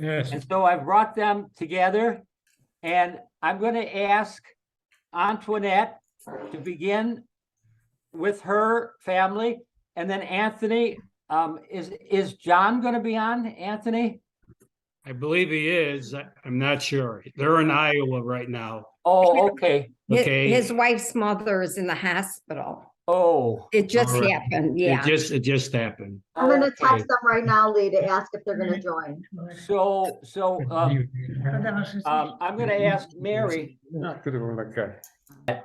Yes. And so I've brought them together, and I'm going to ask Antoinette to begin with her family, and then Anthony, is John going to be on, Anthony? I believe he is. I'm not sure. They're in Iowa right now. Oh, okay. Okay. His wife's mother is in the hospital. Oh, It just All right. happened, yeah. It just happened. I'm gonna okay. text them right now, Lee, to ask if they're gonna join. So, I'm going to ask Mary,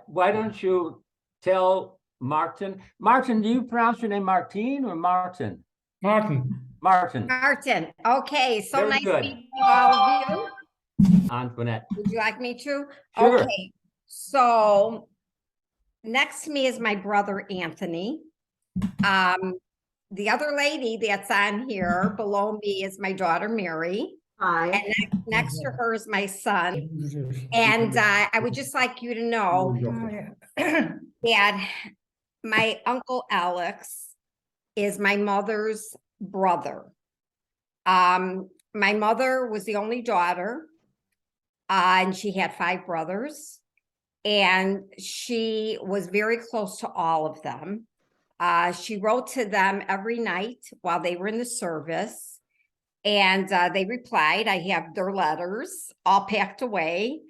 why don't you tell Martin? Martin, do you pronounce your name Martine or Martin? Martin. Martin, Martin, okay, so Very nice good. meeting all of you. Antoinette. Would you like me to? Sure. Okay, so next to me is my brother Anthony. The other lady that's on here below me is my daughter Mary. Hi. And next to her is my son. And I would just like you to know that my uncle Alex is my mother's brother. My mother was the only daughter, and she had 5 brothers, and she was very close to all of them. She wrote to them every night while they were in the service, and they replied. I have their letters all packed away.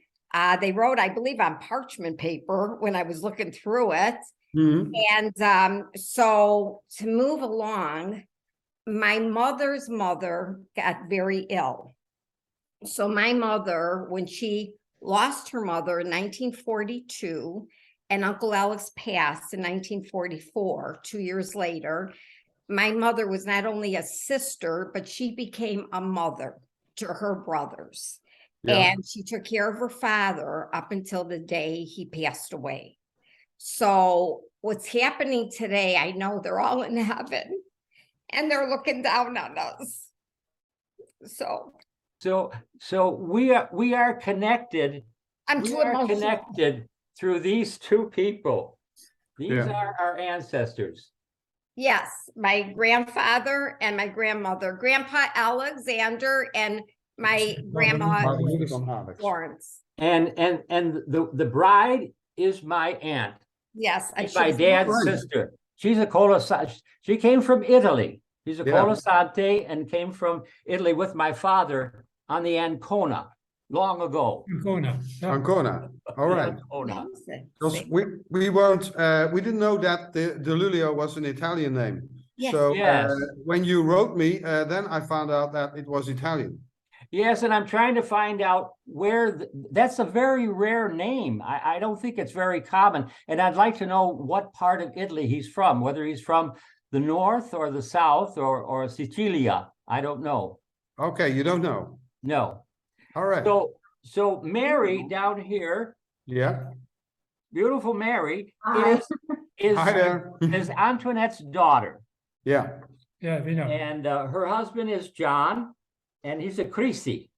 They wrote, I believe, on parchment paper when I was looking through it. Mhm. And so to move along, my mother's mother got very ill. So my mother, when she lost her mother in 1942, and Uncle Alex passed in 1944, 2 years later, my mother was not only a sister, but she became a mother to her brothers. Yeah. And she took care of her father up until the day he passed away. So what's happening today, I know they're all in heaven and they're looking down on us. So we are connected. I'm We too are emotional. connected through these 2 people. These Yeah. are our ancestors. Yes, my grandfather and my grandmother, Grandpa Alexander and my grandma Florence. And the bride is my aunt. Yes. and She's my she's- dad's sister. She's a Colasante. She came from Italy. She's a Yeah. Colasante and came from Italy with my father on the Ancona long ago. Ancona, all right. Ancona. Because we didn't know that the Lulio was an Italian name. Yes. So Yes. when you wrote me, then I found out that it was Italian. Yes, and I'm trying to find out where, that's a very rare name. I don't think it's very common. And I'd like to know what part of Italy he's from, whether he's from the north or the south or Sicilia. I don't know. Okay, you don't know. No. All right. So Mary down here, Yeah. beautiful Mary, Hi. Hi there. is Antoinette's daughter. Yeah. Yeah, we know. And her husband is John, and he's a Creasy.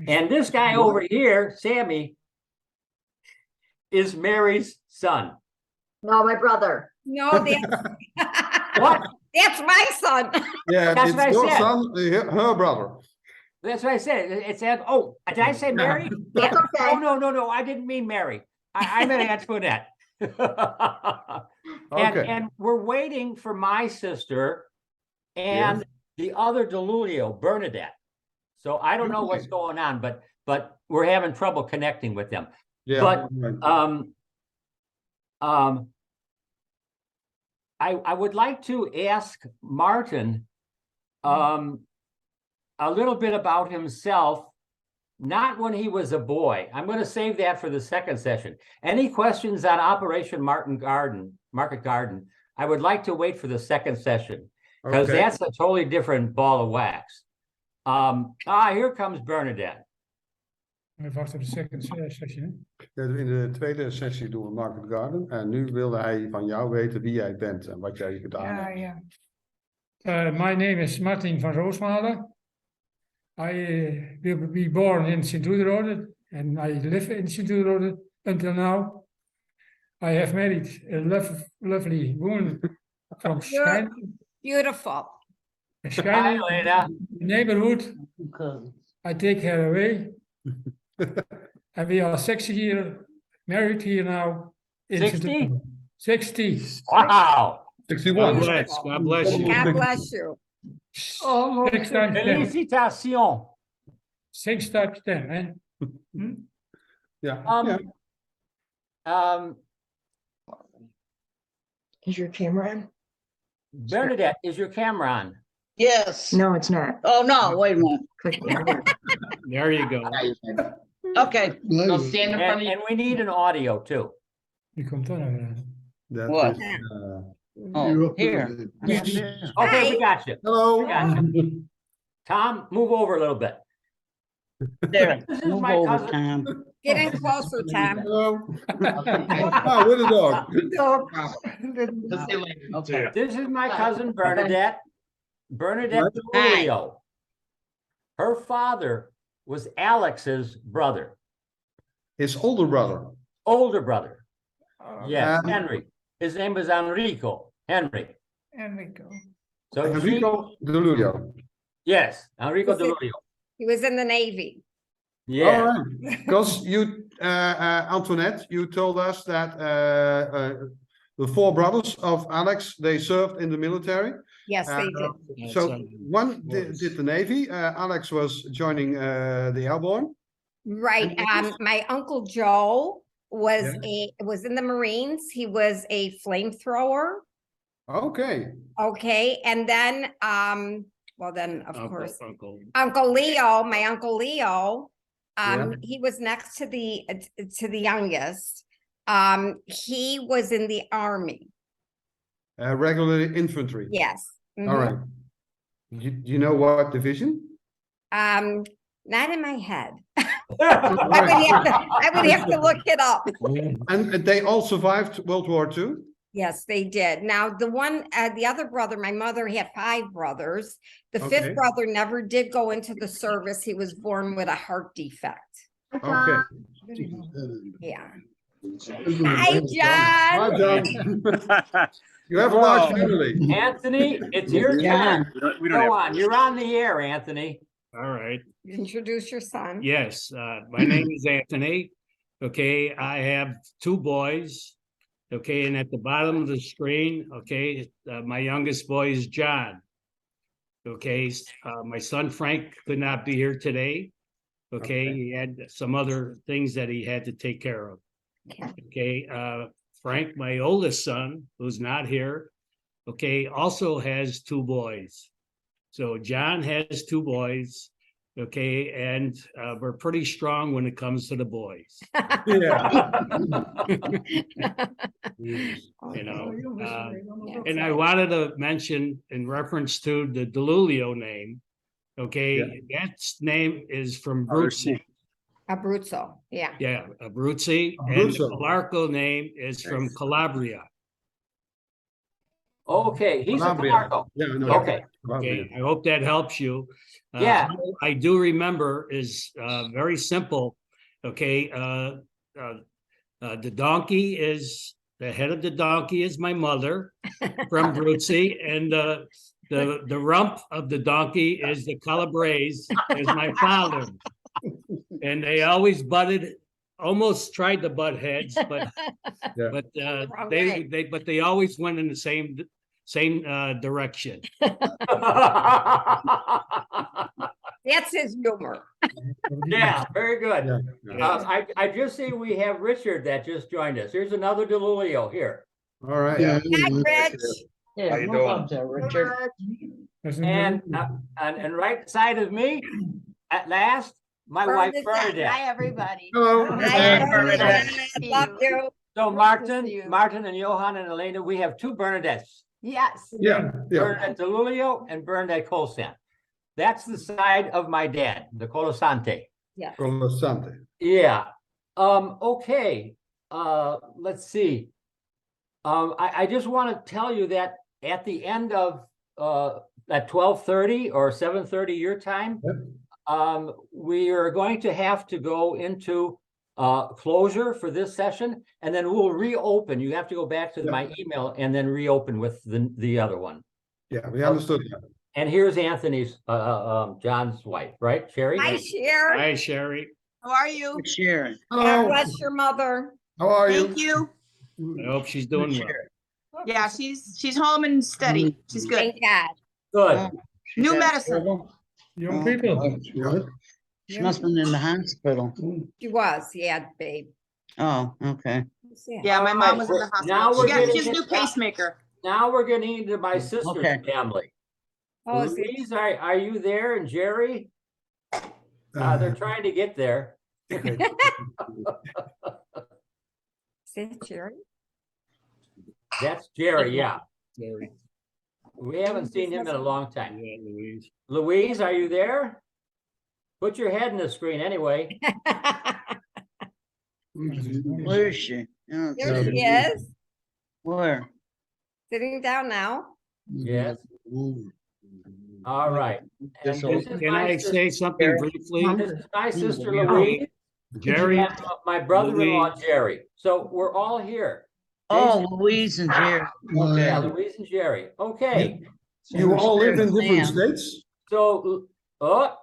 And this guy over here, Sammy, is Mary's son. No, my brother. No, that's, What? that's my son. Yeah, That's it's what I your said. son, her brother. That's what I said. It said, oh, did I say Mary? That's okay. Oh, no, I didn't mean Mary. I meant Antoinette. Okay. And we're waiting for my sister and the other Delulio, Bernadette. So I don't know what's going on, but we're having trouble connecting with them. Yeah. But right. I would like to ask Martin a little bit about himself, not when he was a boy. I'm going to save that for the second session. Any questions on Operation Market Garden? I would like to wait for the second session because Okay. that's a totally different ball of wax. Here comes Bernadette. We wachten op de second session. In de tweede sessie doen we Market Garden. En nu wilde hij van jou weten wie jij bent en wat jij gedaan hebt. My name is Martin van Roosmalen. I will be born in Sint-Oederode and I live in Sint-Oederode until now. I have married a lovely woman from Schijn. Beautiful. And Hi, Schijnen, Elena. neighborhood, I take her away. And we are 60 years married here now. in 60? Sint-Truiden. 60. Wow. 61. God bless you. God bless you. 6 times 10. Félicitations. 6 times 10, hè? Yeah, Um, yeah. Is your camera on? Bernadette, is your camera on? Yes. No, it's not. Oh, no, wait a minute. Click there. There you go. Okay. Go stand in front of you. And we need an audio too. Wie komt dan nou weer? That What? is, Oh, here. Okay, we got you. hello. We got you. Tom, move over a little bit. There. This is Move my over, cousin. Tom. Get in closer, Tom. Hello. Ah, with a dog. No problem. We'll see you later. Okay. This is my cousin Bernadette. Bernadette Hi. DeLulio. Her father was Alex's brother, His older brother. older brother. Yes, Um, Henry. His name was Enrico. Henry. Enrico. So she, Enrico DeLulio. yes, Enrico Is it- DeLulio. He was in the Navy. Yeah. All right. Because you, Antoinette, you told us that the 4 brothers of Alex, they served in the military. Yes, they did. So one did the Navy. Alex was joining the Airborne. Right. My Uncle Joe was was in the Marines. He was a flamethrower. Okay. Okay. And then well then of course Uncle. Uncle Leo, my Uncle Leo, Yeah. he was next to the youngest. He was in the Army. Regular infantry. Yes. All Mhm. right. You know what division? Not in my head. All right. I would have to look it up. And they all survived World War II? Yes, they did. Now, the other brother, my mother had 5 brothers. The 5th Okay. brother never did go into the service. He was born with a heart defect. Okay. Yeah. Hi, John. Hi, John. You have a large family. Anthony, it's your Yeah. turn. Go on, you're on the air, Anthony. All right. Introduce your son. Yes, my name is Anthony. Okay, I have 2 boys. Okay, and at the bottom of the screen, okay, my youngest boy is John. Okay, my son Frank could not be here today. Okay, he had some other things that he had to take care of. Okay, Frank, my oldest son, who's not here, okay, also has 2 boys. So John has 2 boys, okay, and we're pretty strong when it comes to the boys. Yeah. You know, and I wanted to mention in reference to the DeLulio name, okay, that name is from Abruzzi. Abruzzo, yeah. Yeah, Abruzzi, and the Abruzzo. Calarco name is from Calabria. Okay, he's a Calabria. Calarco. Yeah, no, Okay. Calabria. Okay, I hope that helps you. Yeah. I do remember is very simple. Okay, the donkey is the head of the donkey is my mother from Abruzzi, and the rump of the donkey is the Calabrese is my father. And they always almost tried to butt heads, but Yeah. but Wrong they way. but they always went in the same direction. That's his humor. Yeah, very good. Yeah. I just see we have Richard that just joined us. Here's another DeLulio here. All right. Hi, Rich. Yeah, you move doing? up there, Richard. And right side of me, at last, my wife Bernadette. Hi, everybody. Hello. Hi, Bernadette. Love you. So Nice to see you. Martin and Johan and Elena, we have 2 Bernadettes. Yes. Yeah, yeah. Bernadette DeLulio and Bernadette Colsant. That's the side of my dad, the Colosante. Colossante. Yeah. Okay. Let's see. I just want to tell you that at the end of at 12:30 or 7:30 your time, we are going to have to go into closure for this session, and then we'll reopen. You have to go back to my email and then reopen with the other one. Yeah, we understood that. And here's Anthony's, John's wife, right, Sherry? Hi, Sharon. Hi, Sherry. How are you? Sharon. God Hello, bless your mother. how are Thank you? you. I hope she's doing well. Yeah, she's home and steady. She's good. Thank God. Good. New medicine. Young people. She must have been in the hospital. She was, yeah, babe. Oh, okay. Yeah, my mom was in the Now we're hospital. She getting has a new pacemaker. Now we're getting into my sister's Okay. family. Oh, is it, Louise, are you there? And Jerry? They're trying to get there. is it Sharon? That's Jerry, yeah. Jerry. We haven't seen him in a long time. Yeah, Louise. Louise, are you there? Put your head in the screen anyway. Where is she? Oh, There she is, Where? sitting down now. Yes. All right. And This this is Can my I sis- say something briefly? This is my sister Louise, Jerry, and my brother-in-law Jerry. So we're all here. Oh, Louise and Jerry. Yeah, Okay. Louise and Jerry. Okay, You all live in different Sam. states? so, oh,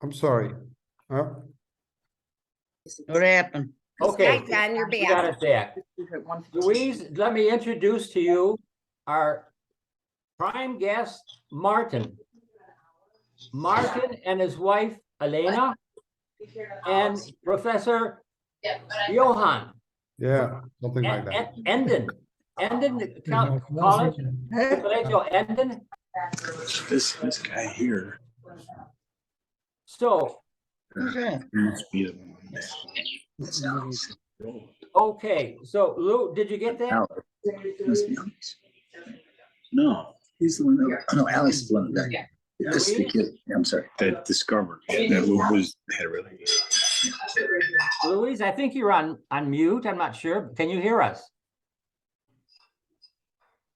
I'm sorry. What happened? okay. Hi, John, you're We got back. it back. Louise, let me introduce to you our prime guest, Martin. Martin and his wife, Elena, and Professor Johan. Yeah, something like that. Enden, college, Colegio Enden. This guy here So, Who's that? must be the one that's Alex. okay, so Lou, did you get that? Alex. Must be Alex. No, he's the one that, oh, no, Alex is the one that, this is the kid, I'm sorry, that discovered, that was, had a really. Louise, I think you're on mute. I'm not sure. Can you hear us?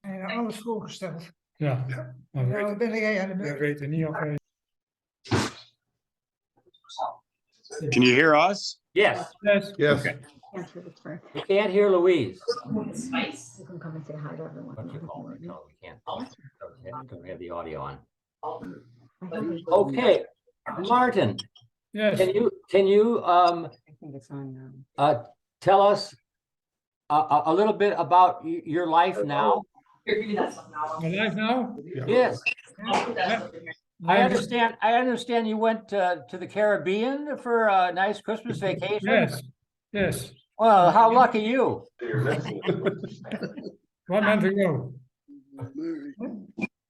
Alles voorgesteld. Ja. Maar we weten niet of hij... Can you hear us? Yes, Yes. Yes. Okay. we can't hear Louise. You can come and say hi to everyone. What's your call? No, we can't. Don't have the audio on. Okay, Martin, Yes. can you tell us a little bit about your life now? My life now? Yes, I I'm- understand you went to the Caribbean for a nice Christmas vacation. Yes. Yes. Well, how lucky you. 1 month ago.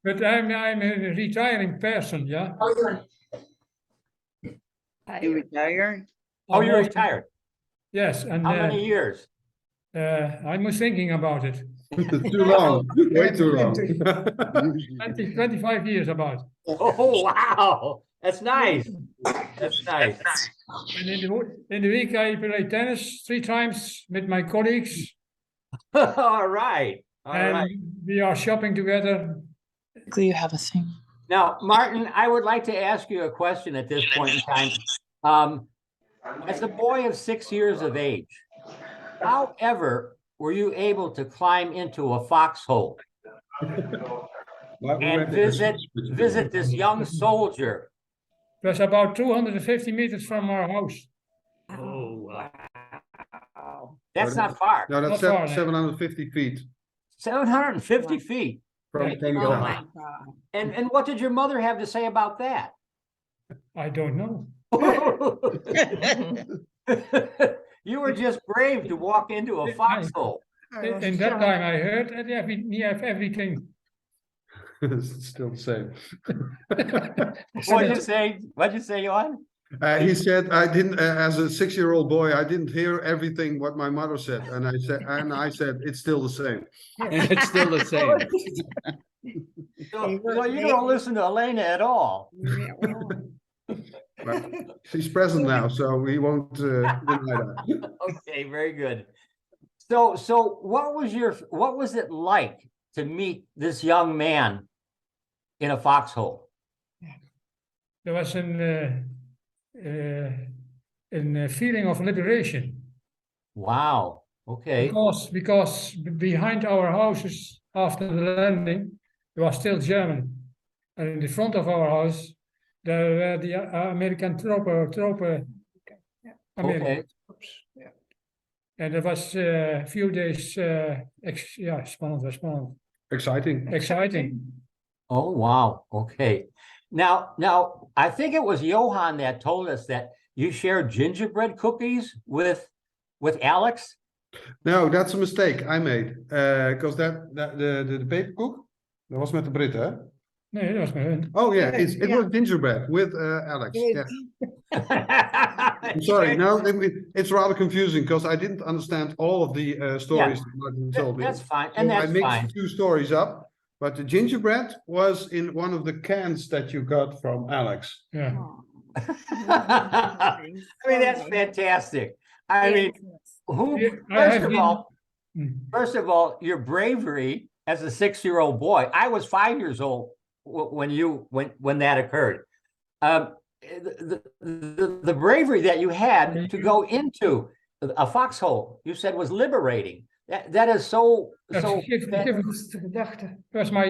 But I'm a retiring person, yeah. You retired? Oh, you're Almost- retired. Yes, and How many years? I was thinking about it. Too long, way too long. 25 years about. Oh, wow. That's nice. That's nice. And in the week I play tennis 3 times with my colleagues. All right. All And right. we are shopping together. You have a thing. Now, Martin, I would like to ask you a question at this point in time. As a boy of 6 years of age, however, were you able to climb into a foxhole and visit this young soldier? It was about 250 meters from our house. oh, That's not far. No, that's Not far, no. 750 feet 750 feet. from Right. the Oh, town. my God. And what did your mother have to say about that? I don't know. You were just brave to walk into a foxhole. In that time I heard that we have everything. It's still the same. What'd you say? What'd you say, Johan? He said, I didn't, as a 6-year-old boy, I didn't hear everything what my mother said. And I said, it's still the same. it's still the same. So you don't listen to Elena at all. Yeah, well, But she's present now, so we won't deny that. Okay, very good. So what was it like to meet this young man in a foxhole? There was a feeling of liberation. Wow. Okay. Because behind our houses after the landing, there was still German. And in the front of our house, there were the American tropen. Okay. And it was a few days, spannend. Exciting. Oh, wow. Okay. Now, I think it was Johan that told us that you shared gingerbread cookies with Alex. No, that's a mistake I made. Because the peperkoek, that was met de Britten, hè? Nee, dat was met hun. Oh yeah, it was gingerbread with Alex. Yeah. I'm sorry. No, it's rather confusing because I didn't understand all of the stories that Martin told me. That's fine, So and I that's mixed fine. two stories up, but the gingerbread was in one of the cans that you got from Alex. Yeah. I mean, that's fantastic. I mean, who, I have first of all, your bravery as a 6-year-old boy. I was 5 years old when that occurred. The bravery that you had to go into a foxhole, you said, was liberating. That is so. Dat was my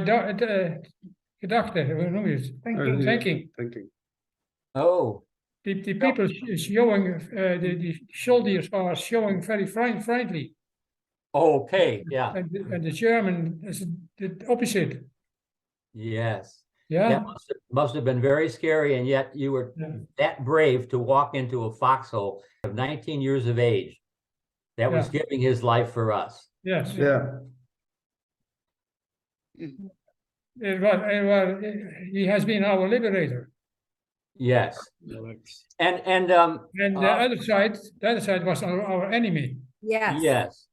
gedachte, hoe noem je het? Thinking. Oh. The people showing, the soldiers are showing very friendly. Okay, yeah. And the German is the opposite. Yes. Yeah. That must have been very scary, and yet you were that brave to walk into a foxhole of 19 years of age that was giving his life for us. Yes. Yeah. He has been our liberator. Yes. And the other side was our enemy. Yes. Yes.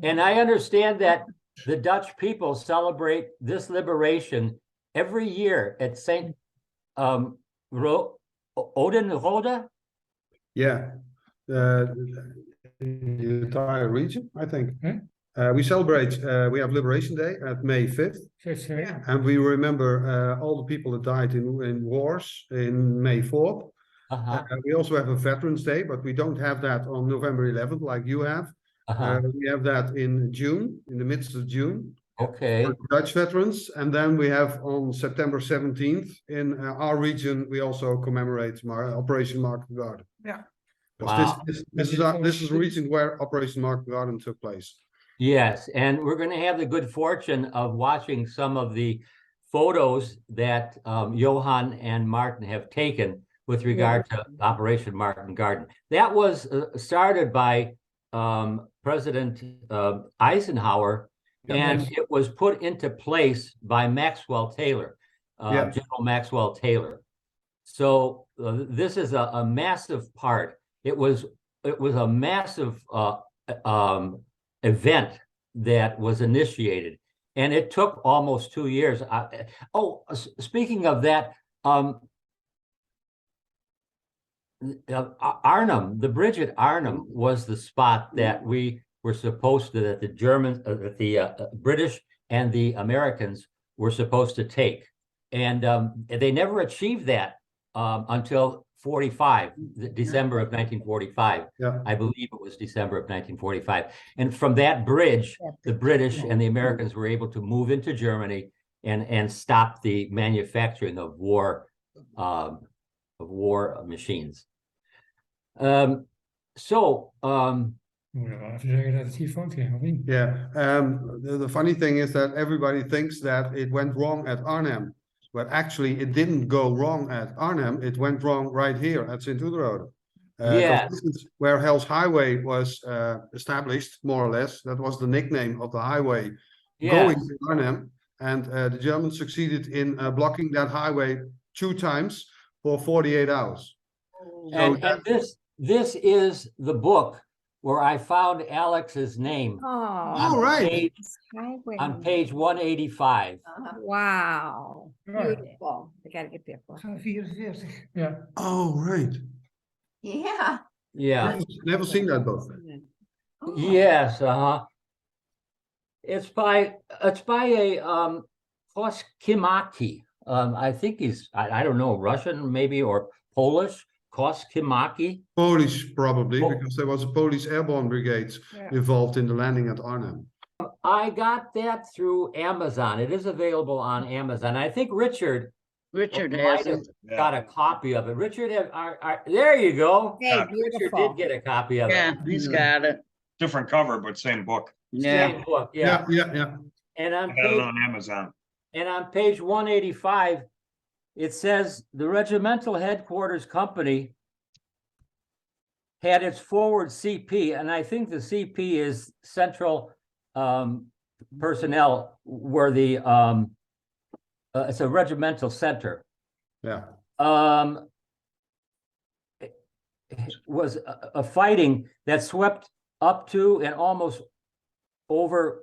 And I understand that the Dutch people celebrate this liberation every year at St. Odenrode. Yeah. The entire region, I think. We celebrate, we have Liberation Day at May 5th. And we remember all the people that died in wars in May 4th. We also have a Veterans Day, but we don't have that on November 11th like you have. We have that in June, in the midst of June. Okay. For Dutch veterans. And then we have on September 17th in our region, we also commemorate Operation Market Garden. Yeah. Wow. This is a region where Operation Market Garden took place. Yes, and we're going to have the good fortune of watching some of the photos that Johan and Martin have taken with regard to Operation Market Garden. That was started by President Eisenhower, and it was put into place by Maxwell Taylor, General Maxwell Taylor. So this is a massive part. It was a massive event that was initiated, and it took almost 2 years. Speaking of that, Arnhem, the bridge at Arnhem was the spot that we were supposed to, that the Germans, the British and the Americans were supposed to take. And they never achieved that until 45, December of 1945. I believe it was December of 1945. And from that bridge, the British and the Americans were able to move into Germany and stop the manufacturing of war machines. Yeah, the funny thing is that everybody thinks that it went wrong at Arnhem, but actually it didn't go wrong at Arnhem. It went wrong right here at Sint-Oederode. This is where Hell's Highway was established, more or less. That was the nickname of the highway going to Arnhem. And the Germans succeeded in blocking that highway 2 times for 48 hours. And this is the book where I found Alex's name. On page 185. Wow. Beautiful. I gotta get there. Yeah. Oh, right. Yeah. Yeah. Never seen that book. Yes, It's by a Koskimaki. I think he's I don't know, Russian maybe, or Polish. Koskimaki. Polish, probably, because there was a Polish airborne brigade involved in the landing at Arnhem. I got that through Amazon. It is available on Amazon. I think Richard Richard Might has have it. got a copy of it. Richard, there you go. Hey, Richard did beautiful. get a copy of it. Yeah, he's got it. Different cover, but same book. Yeah. Same book, yeah. Yeah. And I got it on Amazon. on page 185, it says the regimental headquarters company had its forward CP, and I think the CP is central personnel, where the it's a regimental center. Yeah. Was a fighting that swept up to and almost over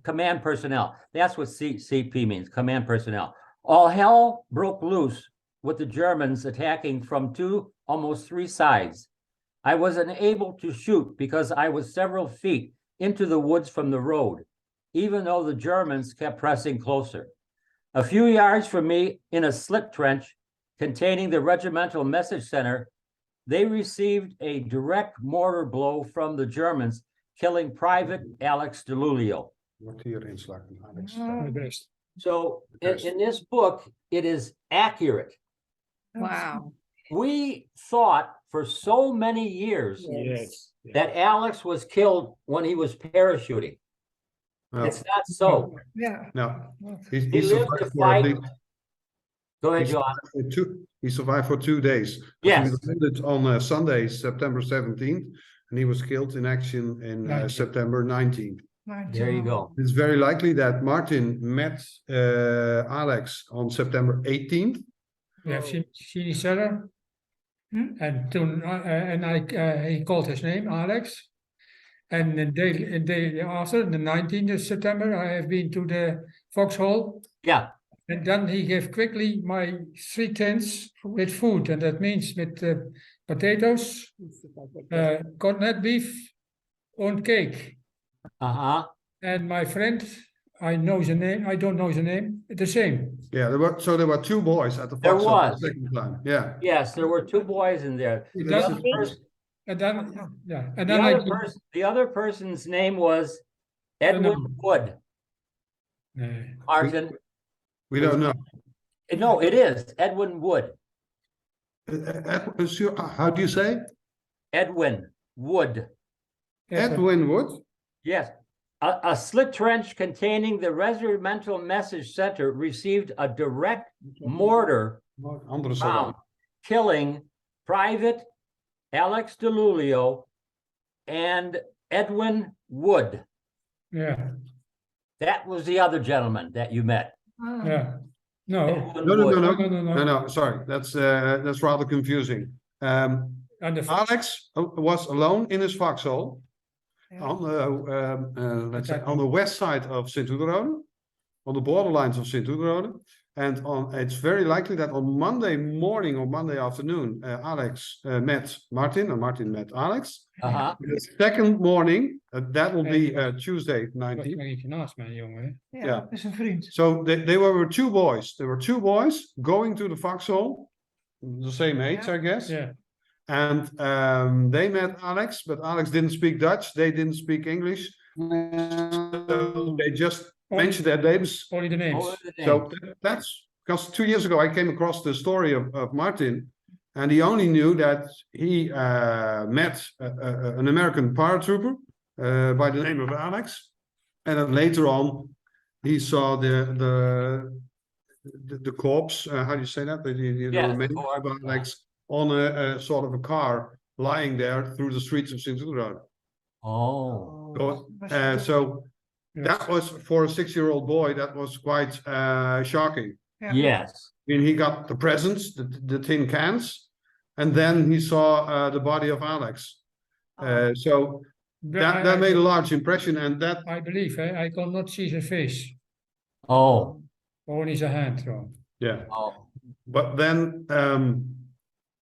command personnel. That's what CP means, command personnel. All hell broke loose with the Germans attacking from almost three sides. I was unable to shoot because I was several feet into the woods from the road, even though the Germans kept pressing closer. A few yards from me, in a slit trench containing the regimental message center, they received a direct mortar blow from the Germans, killing Private Alex DeLulio. Wordt hier inslagen, Alex. The best. So in this book, it is accurate. Wow. We thought for so many years Yes. that Alex was killed when he was parachuting. No, It's not so. Yeah. no. He He lived to survived for at fight. least Go ahead, John. he survived for 2 days. Yes. He was landed on Sunday, September 17th, and he was killed in action in 19th. September 19th. There you go. It's very likely that Martin met Alex on September 18th. We have seen each other. And toen, he called his name, Alex. And a day after, the 19th of September, I have been to the foxhole. Yeah. And then he gave quickly my 3 tins with food. And that means with potatoes, corned beef, and cake. Uh-huh. And my friend, I know the name, I don't know the name, the same. Yeah, there were 2 boys at the There foxhole was. the second time. Yeah. Yes, there were 2 boys in there. The That's- other person- And then, yeah, and the then the other person's name was Edwin Wood. Martin. We don't know. No, it is Edwin Wood. How do you say? Edwin Wood. Edwin Wood? Yes. A slit trench containing the regimental message center received a direct mortar Andere round, soldaten. killing Private Alex DeLulio and Edwin Wood. Yeah, That was the other gentleman that you met. yeah. No, Edwin No, Wood. no, sorry. That's rather confusing. and the Alex was alone in his foxhole on let's say on the west side of Sint-Oederode, on the borderlines of Sint-Oederode. And it's very likely that on Monday morning or Monday afternoon, Alex met Martin, and Martin met Alex. Uh-huh. The second morning, that will be Tuesday, 19th. nog eentje naast mij, jongen. Yeah. Dat is een vriend. So they were 2 boys. There were 2 boys going to the foxhole, the same age, I guess. Yeah. And they met Alex, but Alex didn't speak Dutch. They didn't speak English. So they just mentioned their names. Only the names. What were the So names? that's because 2 years ago I came across the story of Martin, and he only knew that he met an American paratrooper by the name of Alex, and then later on he saw the corpse. How do you say that? The Yes, remains the corpse, of Alex on a sort of a car lying there through the streets of Sint-Oederode. Oh. So that was for a 6-year-old boy. That was quite shocking. Yes. I mean, he got the presents, the tin cans, and then he saw the body of Alex. So that made a large impression, and that I believe, I cannot see his face. Oh. Only zijn hand, gewoon. yeah. Oh. But then,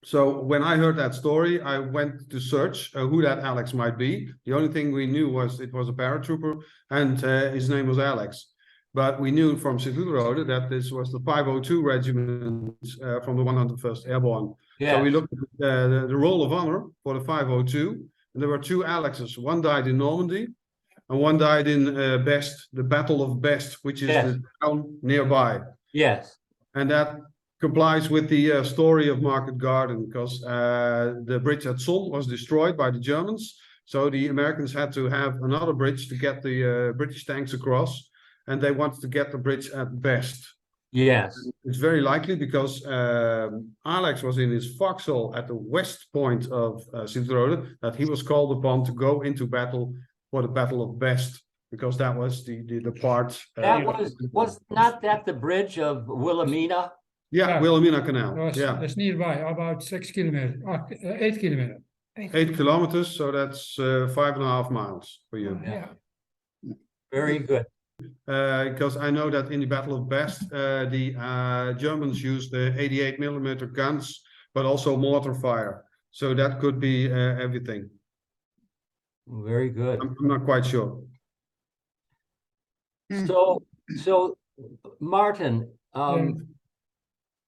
so when I heard that story, I went to search who that Alex might be. The only thing we knew was it was a paratrooper, and his name was Alex. But we knew from Sint-Oederode that this was the 502 regiment from the 101st Airborne. Yeah. So we looked at the roll of honor for the 502, and there were 2 Alexes. One died in Normandy, and one died in Best, the Battle of Best, which is Yes. the town nearby. Yes. And that complies with the story of Market Garden, because the bridge at Son was destroyed by the Germans. So the Americans had to have another bridge to get the British tanks across, and they wanted to get the bridge at Best. Yes. It's very likely because Alex was in his foxhole at the west point of Sint-Rode, that he was called upon to go into battle for the Battle of Best, because that was the part. That was not that the bridge of Wilhelmina? Yeah, Wilhelmina Canal. That's nearby, about 6 kilometers, 8 kilometers. 8 kilometers, so that's 5.5 miles for you. Yeah. Very good. Because I know that in the Battle of Best, the Germans used the 88 millimeter guns, but also mortar fire. So that could be everything. Very good. I'm not quite sure. So Martin,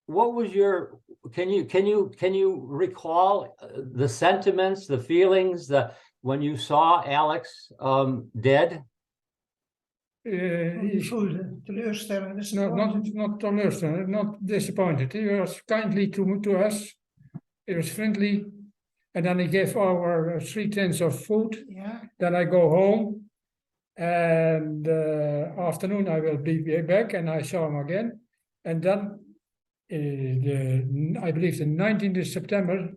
what was your? Can you recall the sentiments, the feelings, when you saw Alex dead? Not teleurstelling, not disappointed. He was kindly to us. He was friendly, and then he gave our 3 tins of food. Yeah. Then I go home, and afternoon I will be back, and I saw him again, and then I believe the 19th of September,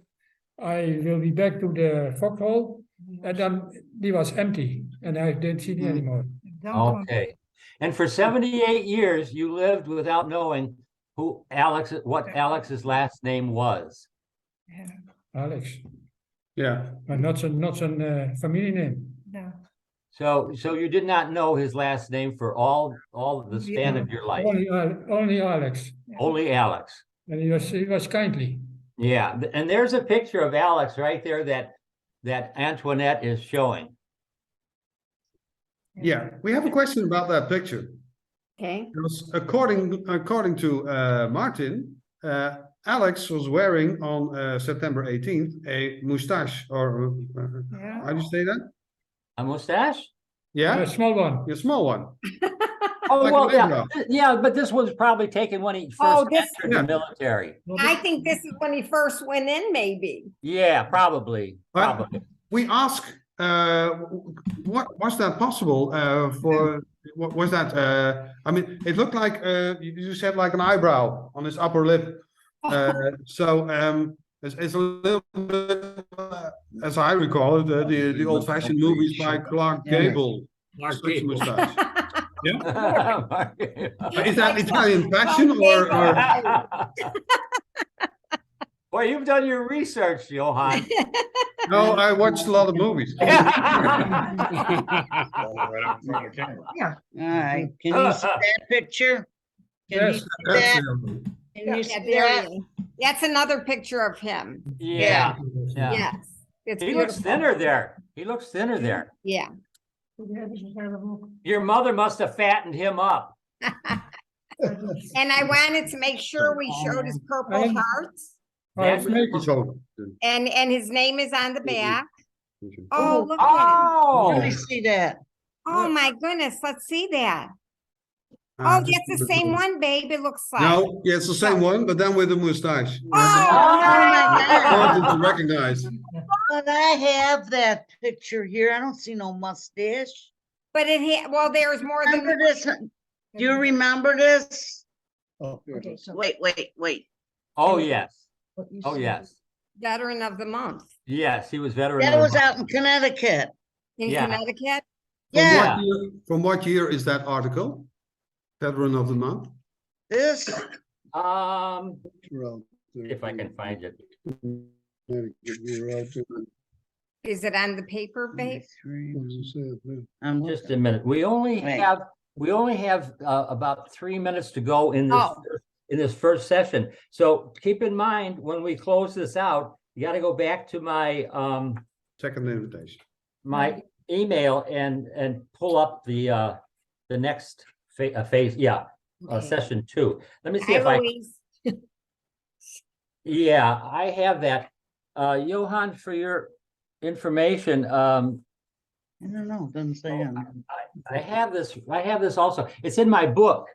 I will be back to the foxhole, and then he was empty, and I didn't see him anymore. Okay. And for 78 years, you lived without knowing what Alex's last name was. Alex. Yeah. But not a family name. No. So you did not know his last name for all the span of your life. Only Alex. Only Alex. And he was kindly. Yeah, and there's a picture of Alex right there that Antoinette is showing. Yeah, we have a question about that picture. Okay. Because according to Martin, Alex was wearing on September 18th a mustache, or how do you say that? A mustache? Yeah, A small one. a small one. Oh, Like well, an yeah, eyebrow. yeah, but this was probably taken when he first Oh, this- entered the military. I think this is when he first went in, maybe. Yeah, probably. We ask, what was that possible for? What was that? I mean, it looked like you said like an eyebrow on his upper lip. It's a little bit, as I recall, the old-fashioned movies by Clark Gable. Clark Such a Gable. mustache. Yeah. Is that Italian passion or? Boy, you've done your research, Johan. No, I watched a lot of movies. All right, can you see that picture? Can you Yes, see that? absolutely. Can you Yeah, see there that? he is. That's another picture of him. Yeah. Yes. It's He looks beautiful. thinner there. He looks thinner there. Yeah. Your mother must have fattened him up. And I wanted to make sure we showed his purple And- hearts. That's Make it so. And his name is on the back. Oh, look at Oh, Let me see that. it. Oh, my goodness. Let's see that. Oh, that's the same one, babe. It looks like. No, yeah, it's the same one, but then with a mustache. Oh, Important to God. recognize. But I have that picture here. I don't see no mustache. but well, there's more than. Remember this? Do you remember this? Okay, so Wait. oh, yes. what you Oh, said yes. Veteran of the month Yes, he was veteran. That of the was out in Connecticut. in Yeah. Connecticut. Yeah, From what year is that article? Veteran of the month? this, month. If I can find it. Is it on the paper, babe? I'm Just a minute. We only Right. have about 3 minutes to go in Oh. this first session. So keep in mind, when we close this out, you got to go back to my Second invitation. my email and pull up the next phase. Yeah, Okay. session 2. Let me see Hi, if I. Louise. Yeah, I have that. Johan, for your information, I don't know, it doesn't say on. I have this also. It's in my book.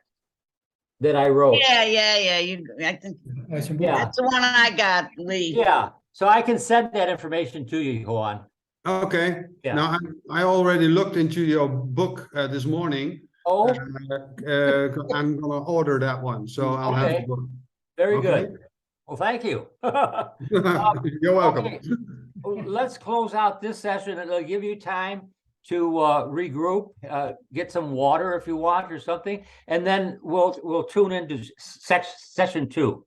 that I wrote. Yeah, I think Als een boek. Yeah. that's the one I got, Lee. Yeah, so I can send that information to you, Juan. Okay, Yeah. now I already looked into your book this morning. Oh, I'm gonna order that one, so I'll have Okay. the book. very Okay. good. Well, thank you. You're welcome. Okay. Let's close out this session. It'll give you time to regroup, get some water if you want or something, and then we'll tune into session 2.